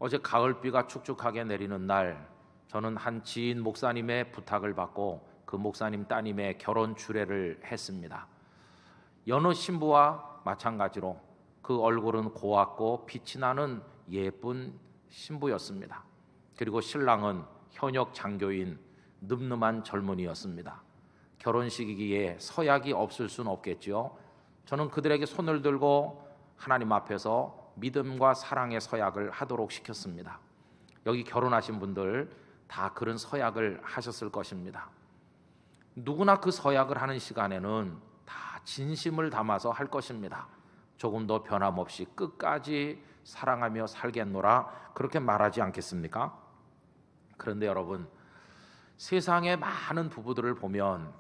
어제 가을비가 축축하게 내리는 날, 저는 한 지인 목사님의 부탁을 받고 그 목사님 따님의 결혼 주례를 했습니다. 여느 신부와 마찬가지로 그 얼굴은 고왔고 빛이 나는 예쁜 신부였습니다. 그리고 신랑은 현역 장교인 늠름한 젊은이였습니다. 결혼식이기에 서약이 없을 수는 없겠지요. 저는 그들에게 손을 들고 하나님 앞에서 믿음과 사랑의 서약을 하도록 시켰습니다. 여기 결혼하신 분들 다 그런 서약을 하셨을 것입니다. 누구나 그 서약을 하는 시간에는 다 진심을 담아서 할 것입니다. 조금 더 변함없이 끝까지 사랑하며 살겠노라, 그렇게 말하지 않겠습니까? 그런데 여러분, 세상의 많은 부부들을 보면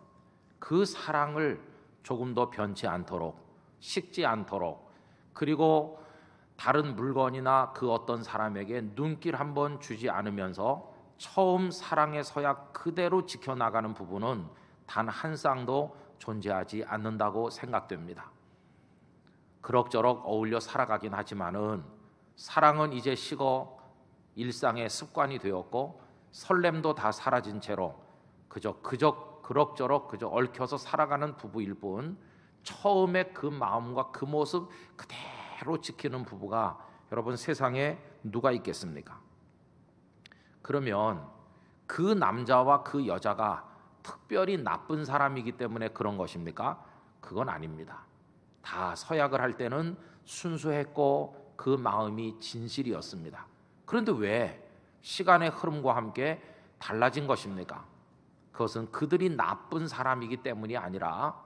그 사랑을 조금 더 변치 않도록, 식지 않도록, 그리고 다른 물건이나 그 어떤 사람에게 눈길 한번 주지 않으면서 처음 사랑의 서약 그대로 지켜나가는 부부는 단 한 쌍도 존재하지 않는다고 생각됩니다. 그럭저럭 어울려 살아가긴 하지만은 사랑은 이제 식어 일상의 습관이 되었고 설렘도 다 사라진 채로 그럭저럭 얽혀서 살아가는 부부일 뿐, 처음에 그 마음과 그 모습 그대로 지키는 부부가 여러분 세상에 누가 있겠습니까? 그러면 그 남자와 그 여자가 특별히 나쁜 사람이기 때문에 그런 것입니까? 그건 아닙니다. 다 서약을 할 때는 순수했고 그 마음이 진실이었습니다. 그런데 왜 시간의 흐름과 함께 달라진 것입니까? 그것은 그들이 나쁜 사람이기 때문이 아니라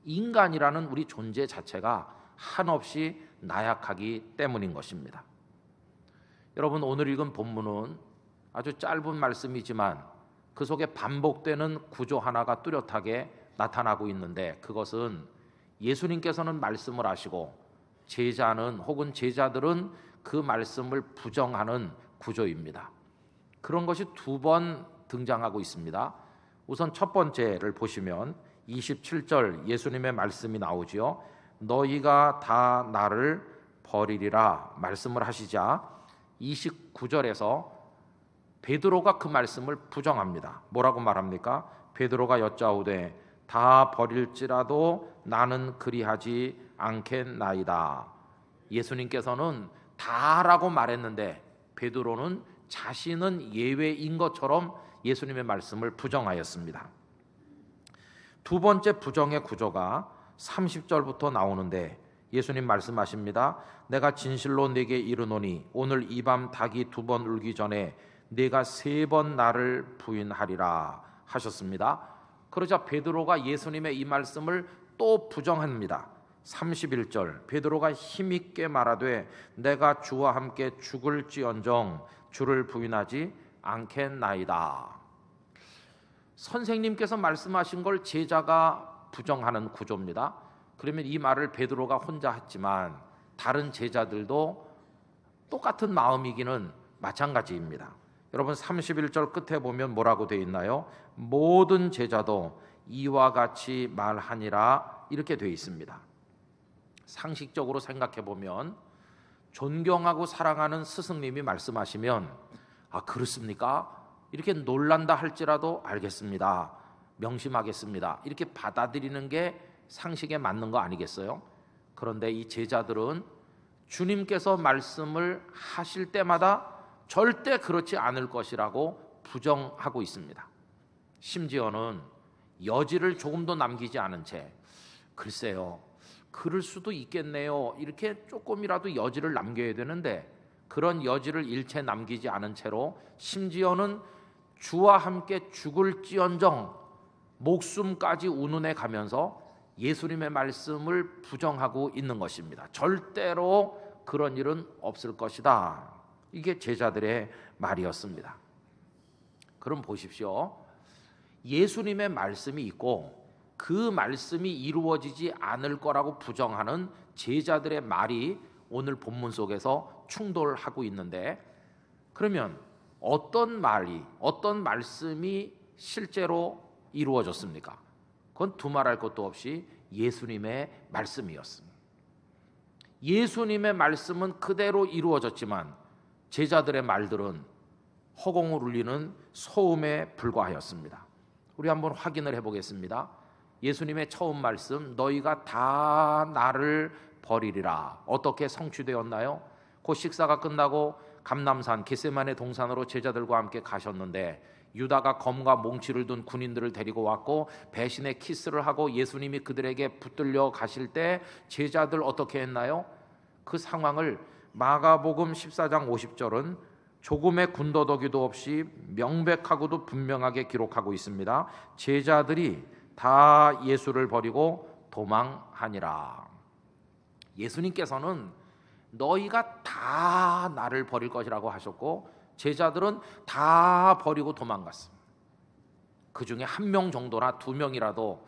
인간이라는 우리 존재 자체가 한없이 나약하기 때문인 것입니다. 여러분, 오늘 읽은 본문은 아주 짧은 말씀이지만 그 속에 반복되는 구조 하나가 뚜렷하게 나타나고 있는데, 그것은 예수님께서는 말씀을 하시고 제자는 혹은 제자들은 그 말씀을 부정하는 구조입니다. 그런 것이 두 번 등장하고 있습니다. 우선 첫 번째를 보시면 27절 예수님의 말씀이 나오지요. 너희가 다 나를 버리리라 말씀을 하시자 29절에서 베드로가 그 말씀을 부정합니다. 뭐라고 말합니까? 베드로가 여짜오되 다 버릴지라도 나는 그리하지 않겠나이다. 예수님께서는 다라고 말했는데 베드로는 자신은 예외인 것처럼 예수님의 말씀을 부정하였습니다. 두 번째 부정의 구조가 30절부터 나오는데 예수님 말씀하십니다. 내가 진실로 네게 이르노니 오늘 이 밤 닭이 두 번 울기 전에 네가 세 번 나를 부인하리라 하셨습니다. 그러자 베드로가 예수님의 이 말씀을 또 부정합니다. 31절 베드로가 힘있게 말하되 내가 주와 함께 죽을지언정 주를 부인하지 않겠나이다. 선생님께서 말씀하신 걸 제자가 부정하는 구조입니다. 그러면 이 말을 베드로가 혼자 했지만 다른 제자들도 똑같은 마음이기는 마찬가지입니다. 여러분 31절 끝에 보면 뭐라고 되어 있나요? 모든 제자도 이와 같이 말하니라 이렇게 되어 있습니다. 상식적으로 생각해 보면 존경하고 사랑하는 스승님이 말씀하시면 아 그렇습니까? 이렇게 놀란다 할지라도 알겠습니다. 명심하겠습니다. 이렇게 받아들이는 게 상식에 맞는 거 아니겠어요? 그런데 이 제자들은 주님께서 말씀을 하실 때마다 절대 그렇지 않을 것이라고 부정하고 있습니다. 심지어는 여지를 조금도 남기지 않은 채 글쎄요 그럴 수도 있겠네요 이렇게 조금이라도 여지를 남겨야 되는데 그런 여지를 일체 남기지 않은 채로 심지어는 주와 함께 죽을지언정 목숨까지 운운해 가면서 예수님의 말씀을 부정하고 있는 것입니다. 절대로 그런 일은 없을 것이다. 이게 제자들의 말이었습니다. 그럼 보십시오. 예수님의 말씀이 있고 그 말씀이 이루어지지 않을 거라고 부정하는 제자들의 말이 오늘 본문 속에서 충돌하고 있는데, 그러면 어떤 말씀이 실제로 이루어졌습니까? 그건 두말할 것도 없이 예수님의 말씀이었습니다. 예수님의 말씀은 그대로 이루어졌지만 제자들의 말들은 허공을 울리는 소음에 불과하였습니다. 우리 한번 확인을 해보겠습니다. 예수님의 처음 말씀, 너희가 다 나를 버리리라. 어떻게 성취되었나요? 곧 식사가 끝나고 감람산 겟세마네 동산으로 제자들과 함께 가셨는데 유다가 검과 몽치를 둔 군인들을 데리고 왔고 배신의 키스를 하고 예수님이 그들에게 붙들려 가실 때 제자들 어떻게 했나요? 그 상황을 마가복음 14장 50절은 조금의 군더더기도 없이 명백하고도 분명하게 기록하고 있습니다. 제자들이 다 예수를 버리고 도망하니라. 예수님께서는 너희가 다 나를 버릴 것이라고 하셨고 제자들은 다 버리고 도망갔습니다. 그 중에 한 명 정도나 두 명이라도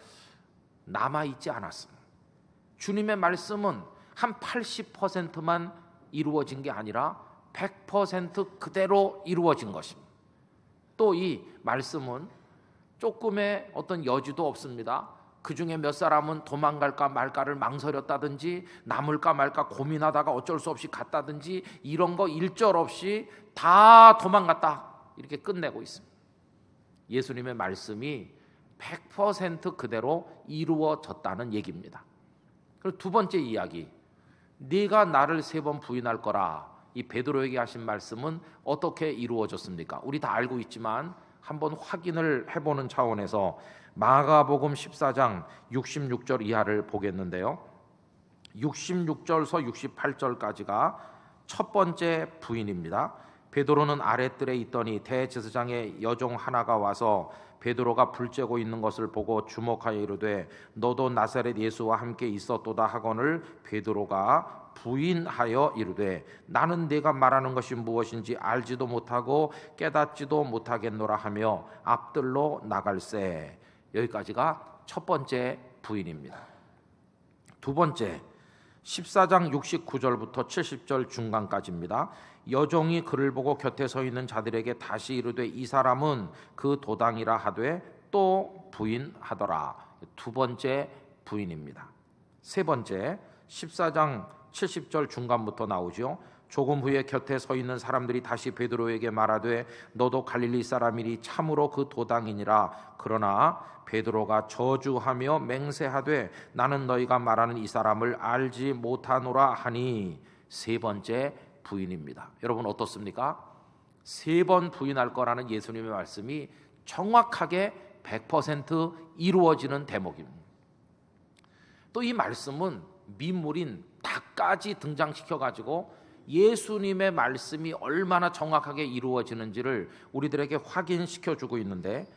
남아있지 않았습니다. 주님의 말씀은 한 80%만 이루어진 게 아니라 100% 그대로 이루어진 것입니다. 또 이 말씀은 조금의 어떤 여지도 없습니다. 그 중에 몇 사람은 도망갈까 말까를 망설였다든지 남을까 말까 고민하다가 어쩔 수 없이 갔다든지 이런 거 일절 없이 다 도망갔다 이렇게 끝내고 있습니다. 예수님의 말씀이 100% 그대로 이루어졌다는 얘기입니다. 그리고 두 번째 이야기, 네가 나를 3번 부인할 거라. 이 베드로에게 하신 말씀은 어떻게 이루어졌습니까? 우리 다 알고 있지만 한번 확인을 해보는 차원에서 마가복음 14장 66절 이하를 보겠는데요. 66절서 68절까지가 첫 번째 부인입니다. 베드로는 아랫뜰에 있더니 대제사장의 여종 하나가 와서 베드로가 불 쬐고 있는 것을 보고 주목하여 이르되 너도 나사렛 예수와 함께 있었도다 하거늘 베드로가 부인하여 이르되 나는 네가 말하는 것이 무엇인지 알지도 못하고 깨닫지도 못하겠노라 하며 앞뜰로 나갈새. 여기까지가 첫 번째 부인입니다. 두 번째 14장 69절부터 70절 중간까지입니다. 여종이 그를 보고 곁에 서 있는 자들에게 다시 이르되 이 사람은 그 도당이라 하되 또 부인하더라. 두 번째 부인입니다. 세 번째 14장 70절 중간부터 나오죠. 조금 후에 곁에 서 있는 사람들이 다시 베드로에게 말하되 너도 갈릴리 사람이니 참으로 그 도당이니라. 그러나 베드로가 저주하며 맹세하되 나는 너희가 말하는 이 사람을 알지 못하노라 하니 세 번째 부인입니다. 여러분 어떻습니까? 3번 부인할 거라는 예수님의 말씀이 정확하게 100% 이루어지는 대목입니다. 또 이 말씀은 민물인 닭까지 등장시켜가지고 예수님의 말씀이 얼마나 정확하게 이루어지는지를 우리들에게 확인시켜주고 있는데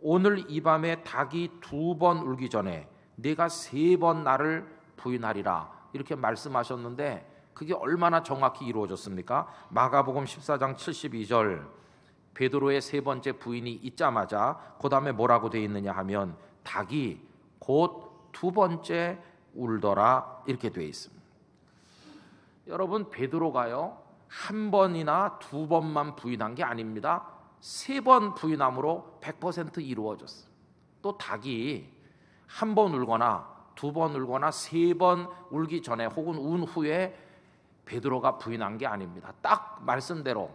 오늘 이 밤에 닭이 2번 울기 전에 네가 3번 나를 부인하리라 이렇게 말씀하셨는데 그게 얼마나 정확히 이루어졌습니까? 마가복음 14장 72절 베드로의 세 번째 부인이 있자마자 그 다음에 뭐라고 되어 있느냐 하면 닭이 곧 2번째 울더라 이렇게 되어 있습니다. 여러분 베드로가요 1번이나 2번만 부인한 게 아닙니다. 3번 부인함으로 100% 이루어졌어요. 또 닭이 1번 울거나 2번 울거나 3번 울기 전에 혹은 운 후에 베드로가 부인한 게 아닙니다. 딱 말씀대로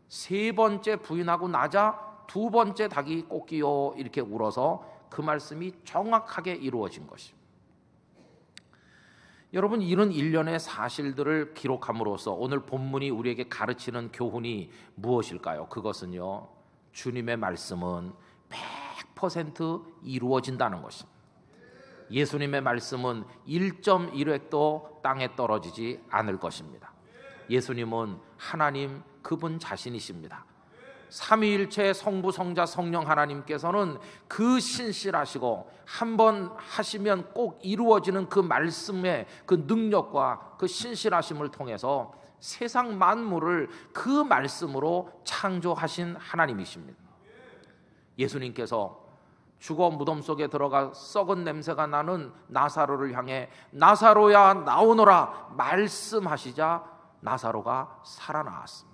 3번째 부인하고 나자 2번째 닭이 꼬끼요 이렇게 울어서 그 말씀이 정확하게 이루어진 것입니다. 여러분 이런 일련의 사실들을 기록함으로써 오늘 본문이 우리에게 가르치는 교훈이 무엇일까요? 그것은요 주님의 말씀은 100% 이루어진다는 것입니다. 예수님의 말씀은 1.1획도 땅에 떨어지지 않을 것입니다. 예수님은 하나님 그분 자신이십니다. 삼위일체 성부 성자 성령 하나님께서는 그 신실하시고 한번 하시면 꼭 이루어지는 그 말씀의 그 능력과 그 신실하심을 통해서 세상 만물을 그 말씀으로 창조하신 하나님이십니다. 예수님께서 죽어 무덤 속에 들어가 썩은 냄새가 나는 나사로를 향해 나사로야 나오너라 말씀하시자 나사로가 살아나왔습니다.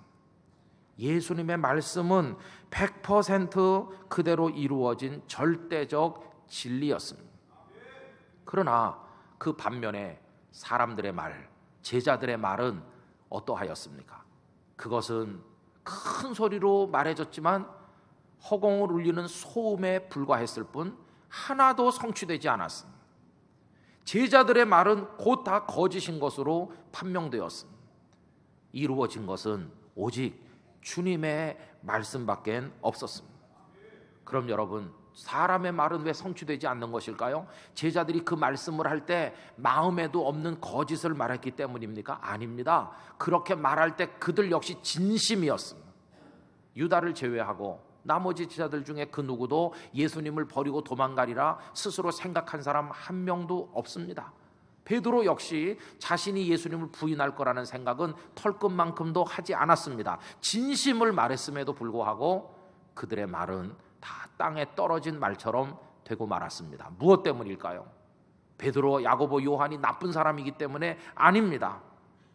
예수님의 말씀은 100% 그대로 이루어진 절대적 진리였습니다. 그러나 그 반면에 사람들의 말, 제자들의 말은 어떠하였습니까? 그것은 큰 소리로 말해졌지만 허공을 울리는 소음에 불과했을 뿐 하나도 성취되지 않았습니다. 제자들의 말은 곧 다 거짓인 것으로 판명되었습니다. 이루어진 것은 오직 주님의 말씀밖에 없었습니다. 그럼 여러분, 사람의 말은 왜 성취되지 않는 것일까요? 제자들이 그 말씀을 할 때 마음에도 없는 거짓을 말했기 때문입니까? 아닙니다. 그렇게 말할 때 그들 역시 진심이었습니다. 유다를 제외하고 나머지 제자들 중에 그 누구도 예수님을 버리고 도망가리라 스스로 생각한 사람 한 명도 없습니다. 베드로 역시 자신이 예수님을 부인할 거라는 생각은 털끝만큼도 하지 않았습니다. 진심을 말했음에도 불구하고 그들의 말은 다 땅에 떨어진 말처럼 되고 말았습니다. 무엇 때문일까요? 베드로, 야고보, 요한이 나쁜 사람이기 때문에 아닙니다.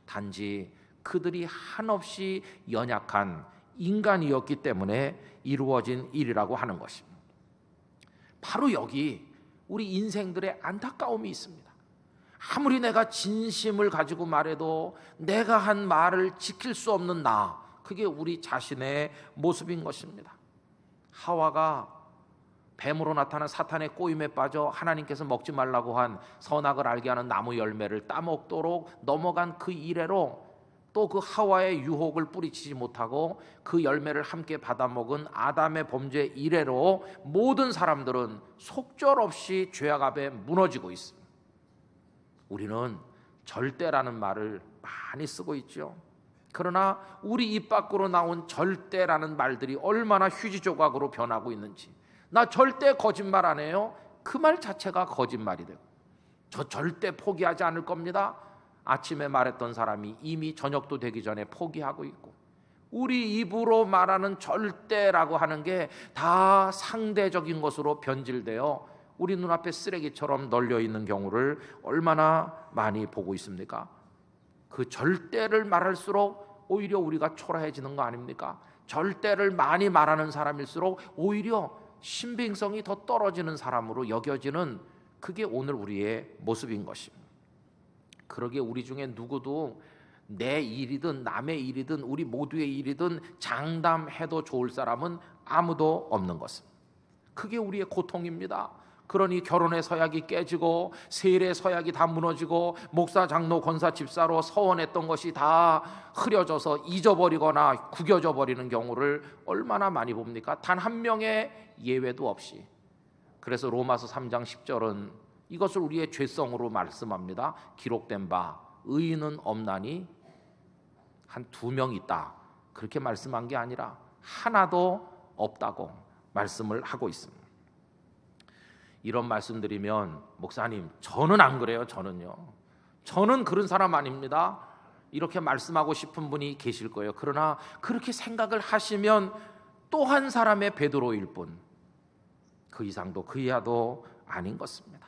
단지 그들이 한없이 연약한 인간이었기 때문에 이루어진 일이라고 하는 것입니다. 바로 여기 우리 인생들의 안타까움이 있습니다. 아무리 내가 진심을 가지고 말해도 내가 한 말을 지킬 수 없는 나, 그게 우리 자신의 모습인 것입니다. 하와가 뱀으로 나타난 사탄의 꼬임에 빠져 하나님께서 먹지 말라고 한 선악을 알게 하는 나무 열매를 따먹도록 넘어간 그 이래로 또 그 하와의 유혹을 뿌리치지 못하고 그 열매를 함께 받아먹은 아담의 범죄 이래로 모든 사람들은 속절없이 죄악 앞에 무너지고 있습니다. 우리는 절대라는 말을 많이 쓰고 있죠. 그러나 우리 입 밖으로 나온 절대라는 말들이 얼마나 휴지 조각으로 변하고 있는지, 나 절대 거짓말 안 해요, 그 말 자체가 거짓말이 되고, 저 절대 포기하지 않을 겁니다, 아침에 말했던 사람이 이미 저녁도 되기 전에 포기하고 있고, 우리 입으로 말하는 절대라고 하는 게 다 상대적인 것으로 변질되어 우리 눈앞에 쓰레기처럼 널려 있는 경우를 얼마나 많이 보고 있습니까? 그 절대를 말할수록 오히려 우리가 초라해지는 거 아닙니까? 절대를 많이 말하는 사람일수록 오히려 신빙성이 더 떨어지는 사람으로 여겨지는, 그게 오늘 우리의 모습인 것입니다. 그러기에 우리 중에 누구도 내 일이든 남의 일이든 우리 모두의 일이든 장담해도 좋을 사람은 아무도 없는 것입니다. 그게 우리의 고통입니다. 그러니 결혼의 서약이 깨지고 세례의 서약이 다 무너지고 목사, 장로, 권사, 집사로 서원했던 것이 다 흐려져서 잊어버리거나 구겨져 버리는 경우를 얼마나 많이 봅니까? 단 한 명의 예외도 없이. 그래서 로마서 3장 10절은 이것을 우리의 죄성으로 말씀합니다. 기록된 바 의인은 없나니 한 2명 있다, 그렇게 말씀한 게 아니라 하나도 없다고 말씀을 하고 있습니다. 이런 말씀드리면, 목사님 저는 안 그래요, 저는 그런 사람 아닙니다, 이렇게 말씀하고 싶은 분이 계실 거예요. 그러나 그렇게 생각을 하시면 또 한 사람의 베드로일 뿐, 그 이상도 그 이하도 아닌 것입니다.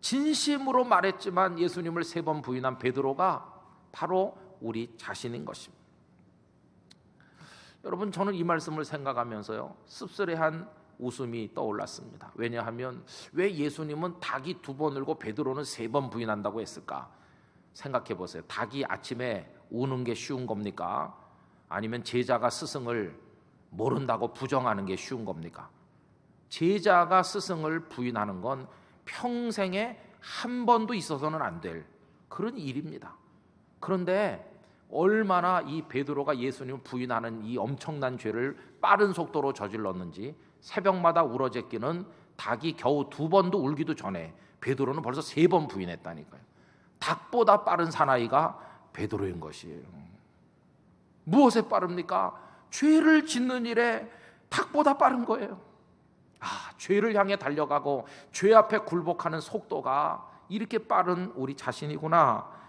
진심으로 말했지만 예수님을 3번 부인한 베드로가 바로 우리 자신인 것입니다. 여러분, 저는 이 말씀을 생각하면서요, 씁쓸해한 웃음이 떠올랐습니다. 왜냐하면 왜 예수님은 닭이 2번 울고 베드로는 3번 부인한다고 했을까? 생각해 보세요. 닭이 아침에 우는 게 쉬운 겁니까? 아니면 제자가 스승을 모른다고 부정하는 게 쉬운 겁니까? 제자가 스승을 부인하는 건 평생에 한 번도 있어서는 안 될 그런 일입니다. 그런데 얼마나 이 베드로가 예수님을 부인하는 이 엄청난 죄를 빠른 속도로 저질렀는지, 새벽마다 울어제끼는 닭이 겨우 2번도 울기도 전에 베드로는 벌써 3번 부인했다니까요. 닭보다 빠른 사나이가 베드로인 것이에요. 무엇에 빠릅니까? 죄를 짓는 일에 닭보다 빠른 거예요. 죄를 향해 달려가고 죄 앞에 굴복하는 속도가 이렇게 빠른 우리 자신이구나,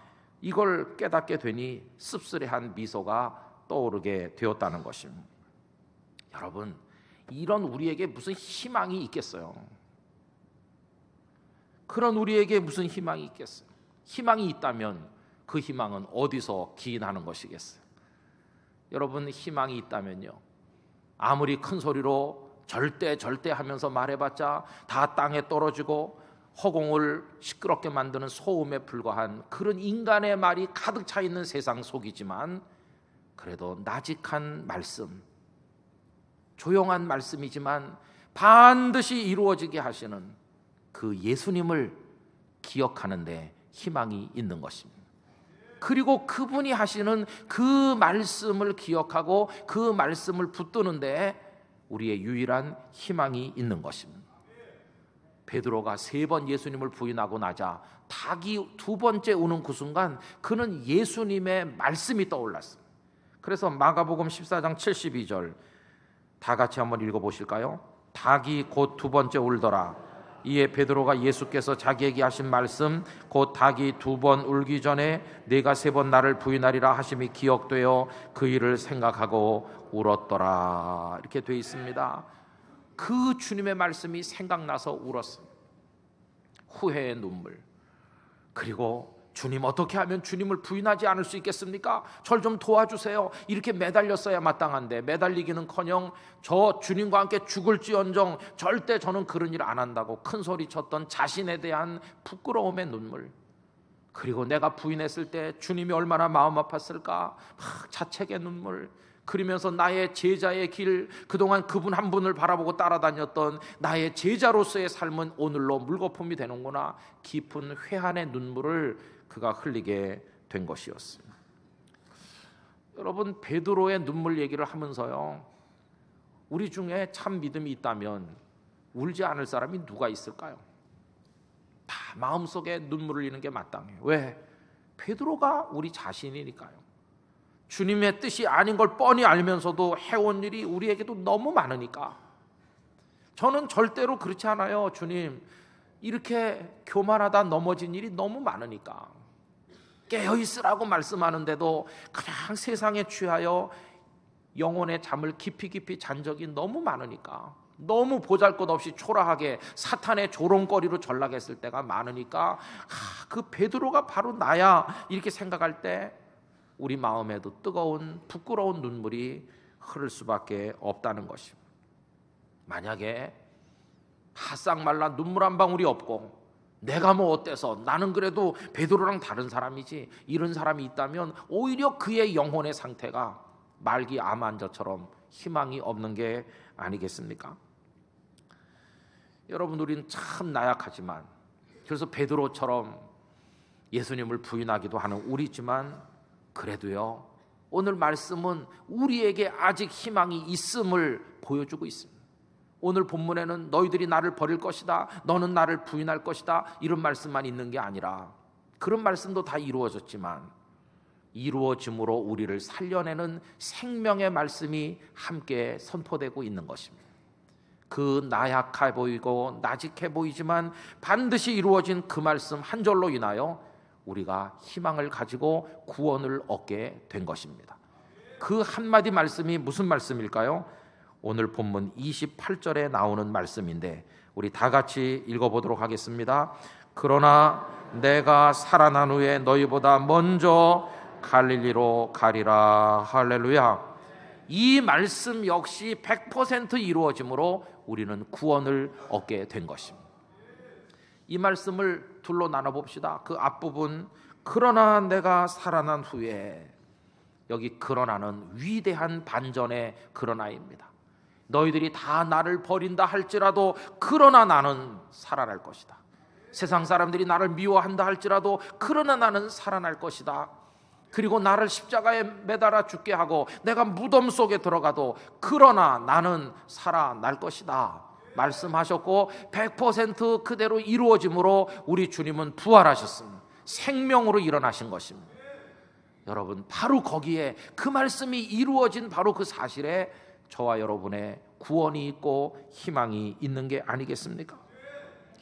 이걸 깨닫게 되니 씁쓸해한 미소가 떠오르게 되었다는 것입니다. 여러분, 이런 우리에게 무슨 희망이 있겠어요? 그런 우리에게 무슨 희망이 있겠어요? 희망이 있다면 그 희망은 어디서 기인하는 것이겠어요? 여러분, 희망이 있다면요, 아무리 큰 소리로 절대 하면서 말해봤자 다 땅에 떨어지고 허공을 시끄럽게 만드는 소음에 불과한 그런 인간의 말이 가득 차 있는 세상 속이지만, 그래도 나직한 말씀, 조용한 말씀이지만 반드시 이루어지게 하시는 그 예수님을 기억하는 데 희망이 있는 것입니다. 그리고 그분이 하시는 그 말씀을 기억하고 그 말씀을 붙드는데 우리의 유일한 희망이 있는 것입니다. 베드로가 3번 예수님을 부인하고 나자 닭이 2번째 우는 그 순간 그는 예수님의 말씀이 떠올랐습니다. 그래서 마가복음 14장 72절 다 같이 한번 읽어보실까요? 닭이 곧 2번째 울더라. 이에 베드로가 예수께서 자기에게 하신 말씀 곧 닭이 2번 울기 전에 네가 3번 나를 부인하리라 하심이 기억되어 그 일을 생각하고 울었더라. 이렇게 되어 있습니다. 그 주님의 말씀이 생각나서 울었습니다. 후회의 눈물. 그리고 주님, 어떻게 하면 주님을 부인하지 않을 수 있겠습니까? 절 좀 도와주세요. 이렇게 매달렸어야 마땅한데 매달리기는커녕 저 주님과 함께 죽을지언정 절대 저는 그런 일 안 한다고 큰 소리 쳤던 자신에 대한 부끄러움의 눈물. 그리고 내가 부인했을 때 주님이 얼마나 마음 아팠을까? 자책의 눈물. 그러면서 나의 제자의 길, 그동안 그분 한 분을 바라보고 따라다녔던 나의 제자로서의 삶은 오늘로 물거품이 되는구나. 깊은 회한의 눈물을 그가 흘리게 된 것이었습니다. 여러분, 베드로의 눈물 얘기를 하면서요, 우리 중에 참 믿음이 있다면 울지 않을 사람이 누가 있을까요? 다 마음속에 눈물을 흘리는 게 마땅해요. 왜? 베드로가 우리 자신이니까요. 주님의 뜻이 아닌 걸 뻔히 알면서도 해온 일이 우리에게도 너무 많으니까. 저는 절대로 그렇지 않아요. 주님, 이렇게 교만하다 넘어진 일이 너무 많으니까. 깨어있으라고 말씀하는데도 그냥 세상에 취하여 영혼의 잠을 깊이 잔 적이 너무 많으니까. 너무 보잘것없이 초라하게 사탄의 조롱거리로 전락했을 때가 많으니까 그 베드로가 바로 나야 이렇게 생각할 때 우리 마음에도 뜨거운 부끄러운 눈물이 흐를 수밖에 없다는 것입니다. 만약에 바싹 말라 눈물 한 방울이 없고 내가 뭐 어때서 나는 그래도 베드로랑 다른 사람이지 이런 사람이 있다면 오히려 그의 영혼의 상태가 말기 암 환자처럼 희망이 없는 게 아니겠습니까? 여러분, 우리는 참 나약하지만 그래서 베드로처럼 예수님을 부인하기도 하는 우리지만 그래도요, 오늘 말씀은 우리에게 아직 희망이 있음을 보여주고 있습니다. 오늘 본문에는 너희들이 나를 버릴 것이다, 너는 나를 부인할 것이다, 이런 말씀만 있는 게 아니라 그런 말씀도 다 이루어졌지만 이루어짐으로 우리를 살려내는 생명의 말씀이 함께 선포되고 있는 것입니다. 그 나약해 보이고 나직해 보이지만 반드시 이루어진 그 말씀 한 절로 인하여 우리가 희망을 가지고 구원을 얻게 된 것입니다. 그 한마디 말씀이 무슨 말씀일까요? 오늘 본문 28절에 나오는 말씀인데 우리 다 같이 읽어보도록 하겠습니다. 그러나 내가 살아난 후에 너희보다 먼저 갈릴리로 가리라. 할렐루야. 이 말씀 역시 100% 이루어짐으로 우리는 구원을 얻게 된 것입니다. 이 말씀을 둘로 나눠봅시다. 그 앞부분, 그러나 내가 살아난 후에, 여기 그러나는 위대한 반전의 그러나입니다. 너희들이 다 나를 버린다 할지라도 그러나 나는 살아날 것이다. 세상 사람들이 나를 미워한다 할지라도 그러나 나는 살아날 것이다. 그리고 나를 십자가에 매달아 죽게 하고 내가 무덤 속에 들어가도 그러나 나는 살아날 것이다 말씀하셨고 100% 그대로 이루어짐으로 우리 주님은 부활하셨습니다. 생명으로 일어나신 것입니다. 여러분, 바로 거기에 그 말씀이 이루어진 바로 그 사실에 저와 여러분의 구원이 있고 희망이 있는 게 아니겠습니까?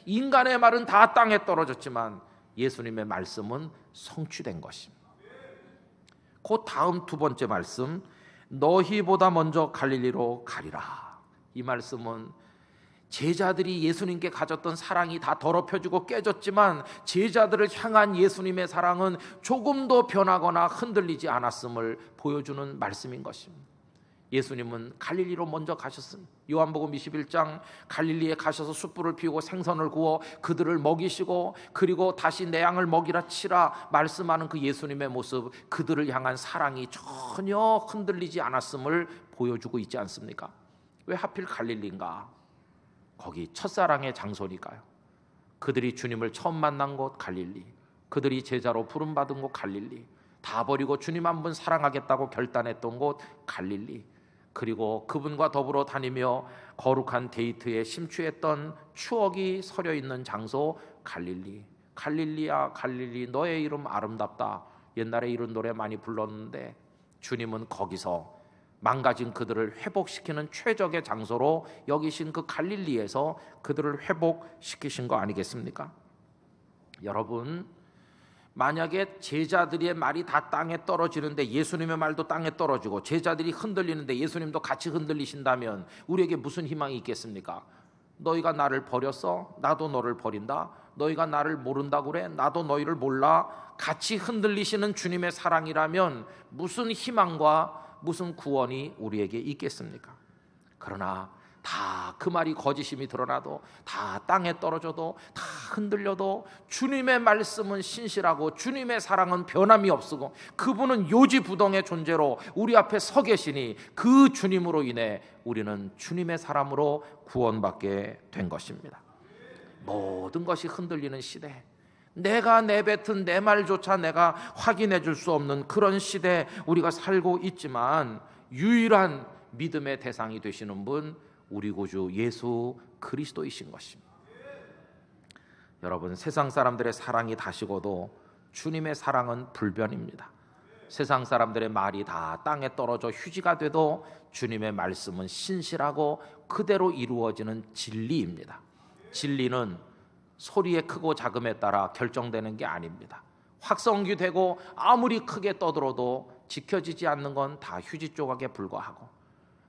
인간의 말은 다 땅에 떨어졌지만 예수님의 말씀은 성취된 것입니다. 그 다음 2번째 말씀, 너희보다 먼저 갈릴리로 가리라. 이 말씀은 제자들이 예수님께 가졌던 사랑이 다 더럽혀지고 깨졌지만 제자들을 향한 예수님의 사랑은 조금도 변하거나 흔들리지 않았음을 보여주는 말씀인 것입니다. 예수님은 갈릴리로 먼저 가셨습니다. 요한복음 21장 갈릴리에 가셔서 숯불을 피우고 생선을 구워 그들을 먹이시고 그리고 다시 내 양을 먹이라 치라 말씀하는 그 예수님의 모습, 그들을 향한 사랑이 전혀 흔들리지 않았음을 보여주고 있지 않습니까? 왜 하필 갈릴리인가? 거기 첫사랑의 장소니까요. 그들이 주님을 처음 만난 곳 갈릴리, 그들이 제자로 부름받은 곳 갈릴리, 다 버리고 주님 한 분 사랑하겠다고 결단했던 곳 갈릴리, 그리고 그분과 더불어 다니며 거룩한 데이트에 심취했던 추억이 서려 있는 장소 갈릴리. 갈릴리야 갈릴리 너의 이름 아름답다. 옛날에 이런 노래 많이 불렀는데 주님은 거기서 망가진 그들을 회복시키는 최적의 장소로 여기신 그 갈릴리에서 그들을 회복시키신 거 아니겠습니까? 여러분, 만약에 제자들의 말이 다 땅에 떨어지는데 예수님의 말도 땅에 떨어지고 제자들이 흔들리는데 예수님도 같이 흔들리신다면 우리에게 무슨 희망이 있겠습니까? 너희가 나를 버렸어? 나도 너를 버린다. 너희가 나를 모른다고 그래? 나도 너희를 몰라. 같이 흔들리시는 주님의 사랑이라면 무슨 희망과 무슨 구원이 우리에게 있겠습니까? 그러나 다 그 말이 거짓임이 드러나도, 다 땅에 떨어져도, 다 흔들려도 주님의 말씀은 신실하고 주님의 사랑은 변함이 없으고 그분은 요지부동의 존재로 우리 앞에 서 계시니 그 주님으로 인해 우리는 주님의 사람으로 구원받게 된 것입니다. 모든 것이 흔들리는 시대, 내가 내뱉은 내 말조차 내가 확인해 줄 수 없는 그런 시대에 우리가 살고 있지만 유일한 믿음의 대상이 되시는 분, 우리 구주 예수 그리스도이신 것입니다. 여러분, 세상 사람들의 사랑이 다시고도 주님의 사랑은 불변입니다. 세상 사람들의 말이 다 땅에 떨어져 휴지가 돼도 주님의 말씀은 신실하고 그대로 이루어지는 진리입니다. 진리는 소리의 크고 작음에 따라 결정되는 게 아닙니다. 확성기 되고 아무리 크게 떠들어도 지켜지지 않는 건 다 휴지 조각에 불과하고,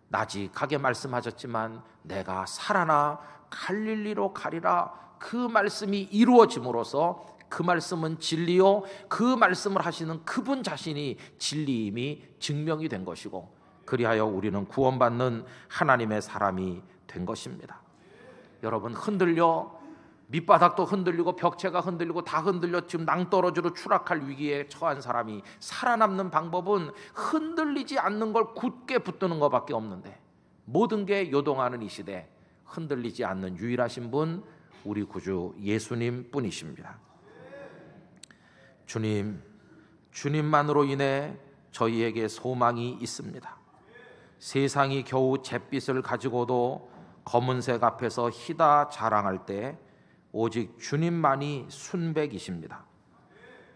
나직하게 말씀하셨지만 내가 살아나 갈릴리로 가리라, 그 말씀이 이루어짐으로써 그 말씀은 진리요, 그 말씀을 하시는 그분 자신이 진리임이 증명이 된 것이고, 그리하여 우리는 구원받는 하나님의 사람이 된 것입니다. 여러분, 흔들려 밑바닥도 흔들리고 벽체가 흔들리고 다 흔들려 지금 낭떠러지로 추락할 위기에 처한 사람이 살아남는 방법은 흔들리지 않는 걸 굳게 붙드는 것밖에 없는데, 모든 게 요동하는 이 시대 흔들리지 않는 유일하신 분, 우리 구주 예수님 뿐이십니다. 주님만으로 인해 저희에게 소망이 있습니다. 세상이 겨우 잿빛을 가지고도 검은색 앞에서 희다 자랑할 때 오직 주님만이 순백이십니다.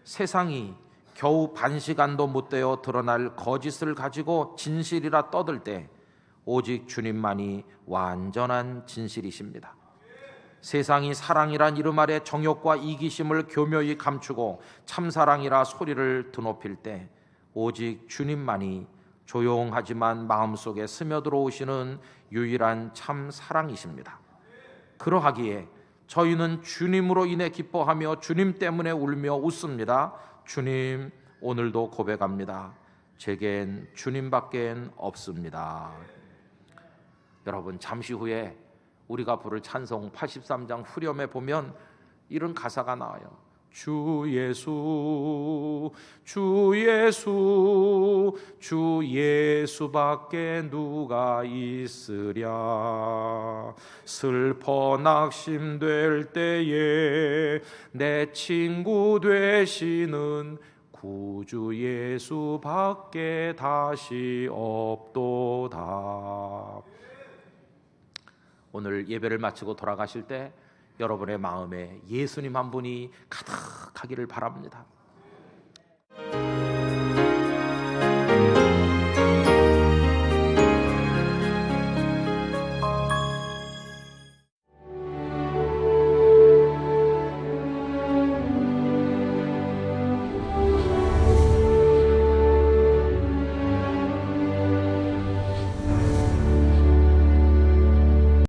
세상이 겨우 반시간도 못 되어 드러날 거짓을 가지고 진실이라 떠들 때 오직 주님만이 완전한 진실이십니다. 세상이 사랑이란 이름 아래 정욕과 이기심을 교묘히 감추고 참사랑이라 소리를 드높일 때 오직 주님만이 조용하지만 마음속에 스며들어오시는 유일한 참 사랑이십니다. 그러하기에 저희는 주님으로 인해 기뻐하며 주님 때문에 울며 웃습니다. 주님, 오늘도 고백합니다. 제겐 주님밖엔 없습니다. 여러분, 잠시 후에 우리가 부를 찬송 83장 후렴에 보면 이런 가사가 나와요. 주 예수, 주 예수, 주 예수밖에 누가 있으랴. 슬퍼 낙심될 때에 내 친구 되시는 구주 예수밖에 다시 없도다. 오늘 예배를 마치고 돌아가실 때 여러분의 마음에 예수님 한 분이 가득하기를 바랍니다.